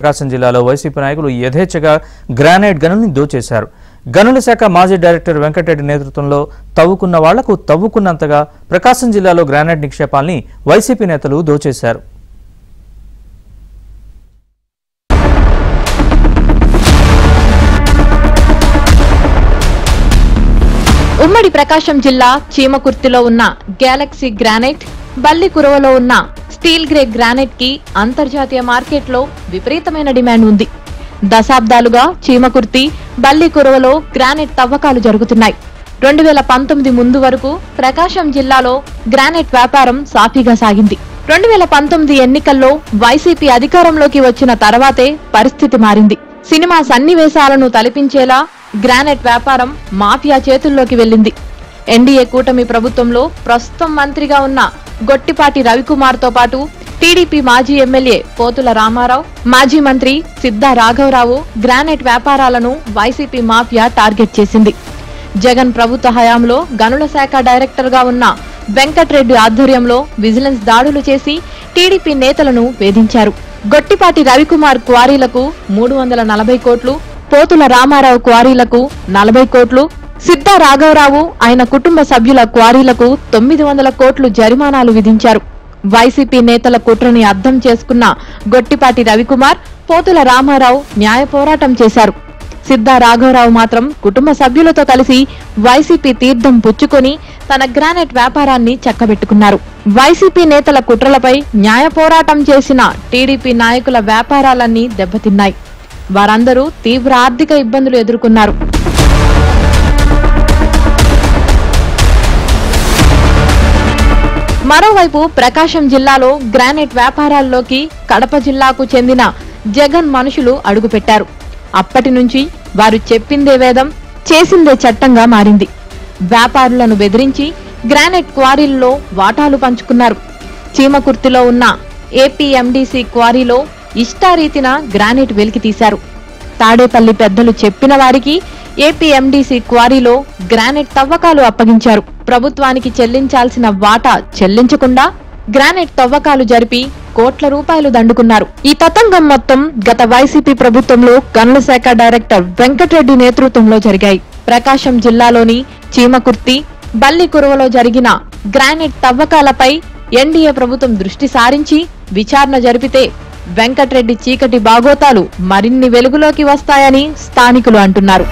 ప్రకాశం జిల్లాలో వైసీపీ నాయకులు యథేచ్ఛగా గ్రానైట్ గనుల్ని దోచేశారు. గనుల శాఖ మాజీ డైరెక్టర్ వెంకటరెడ్డి నేతృత్వంలో తవ్వుకున్న వాళ్లకు తవ్వుకున్నంతగా ప్రకాశం జిల్లాలో గ్రానైట్ నిక్షేపాల్ని వైసీపీ నేతలు దోచేశారు. ఉమ్మడి ప్రకాశం జిల్లా చీమకుర్తిలో ఉన్న గ్యాలక్సీ గ్రానైట్, బల్లికురవలో ఉన్న స్టీల్ గ్రే గ్రానైట్ కి అంతర్జాతీయ మార్కెట్లో విపరీతమైన డిమాండ్ ఉంది. దశాబ్దాలుగా చీమకుర్తి, బల్లికురవలో గ్రానైట్ తవ్వకాలు జరుగుతున్నాయి. 2019 ముందు వరకు ప్రకాశం జిల్లాలో గ్రానైట్ వ్యాపారం సాఫీగా సాగింది. 2019 ఎన్నికల్లో వైసీపీ అధికారంలోకి వచ్చిన తర్వాతే పరిస్థితి మారింది. సినిమా సన్నివేశాలను తలపించేలా గ్రానైట్ వ్యాపారం మాఫియా చేతుల్లోకి వెళ్లింది. ఎన్డీఏ కూటమి ప్రభుత్వంలో ప్రస్తుతం మంత్రిగా ఉన్న గొట్టిపాటి రవికుమార్ తో పాటు టీడీపీ మాజీ ఎమ్మెల్యే పోతుల రామారావు, మాజీ మంత్రి సిద్ధా రాఘవరావు గ్రానైట్ వ్యాపారాలను వైసీపీ మాఫియా టార్గెట్ చేసింది. జగన్ ప్రభుత్వ హయాంలో గనుల శాఖ డైరెక్టర్ గా ఉన్న వెంకటరెడ్డి ఆధ్వర్యంలో విజిలెన్స్ దాడులు చేసి టీడీపీ నేతలను వేధించారు. గొట్టిపాటి రవికుమార్ క్వారీలకు 340 కోట్లు, పోతుల రామారావు క్వారీలకు 40 కోట్లు, సిద్ధా రాఘవరావు ఆయన కుటుంబ సభ్యుల క్వారీలకు 900 కోట్లు జరిమానాలు విధించారు. వైసీపీ నేతల కుట్రని అర్థం చేసుకున్న గొట్టిపాటి రవికుమార్, పోతుల రామారావు న్యాయ పోరాటం చేశారు. సిద్ధా రాఘవరావు మాత్రం కుటుంబ సభ్యులతో కలిసి వైసీపీ తీర్థం పుచ్చుకొని తన గ్రానైట్ వ్యాపారాన్ని చక్కబెట్టుకున్నారు. వైసీపీ నేతల కుట్రలపై న్యాయ పోరాటం చేసిన టీడీపీ నాయకుల వ్యాపారాలన్నీ దెబ్బతిన్నాయి. వారందరూ తీవ్ర ఆర్థిక ఇబ్బందులు ఎదుర్కొన్నారు. మరోవైపు ప్రకాశం జిల్లాలో గ్రానైట్ వ్యాపారాల్లోకి కడప జిల్లాకు చెందిన జగన్ మనుషులు అడుగుపెట్టారు. అప్పటి నుంచి వారు చెప్పిందే వేదం, చేసిందే చట్టంగా మారింది. వ్యాపారులను బెదిరించి గ్రానైట్ క్వారీల్లో వాటాలు పంచుకున్నారు. చీమకుర్తిలో ఉన్న ఏపీఎండీసీ క్వారీలో ఇష్టారీతిన గ్రానైట్ వెలికి తీశారు. తాడేపల్లి పెద్దలు చెప్పిన వారికి ఏపీఎండీసీ క్వారీలో గ్రానైట్ తవ్వకాలు అప్పగించారు. ప్రభుత్వానికి చెల్లించాల్సిన వాటా చెల్లించకుండా గ్రానైట్ తవ్వకాలు జరిపి కోట్ల రూపాయలు దండుకున్నారు. ఈ తతంగం మొత్తం గత వైసీపీ ప్రభుత్వంలో గనుల శాఖ డైరెక్టర్ వెంకటరెడ్డి నేతృత్వంలో జరిగాయి. ప్రకాశం జిల్లాలోని చీమకుర్తి, బల్లికురవలో జరిగిన గ్రానైట్ తవ్వకాలపై ఎన్డీఏ ప్రభుత్వం దృష్టి సారించి విచారణ జరిపితే వెంకటరెడ్డి చీకటి బాగోతాలు మరిన్ని వెలుగులోకి వస్తాయని స్థానికులు అంటున్నారు.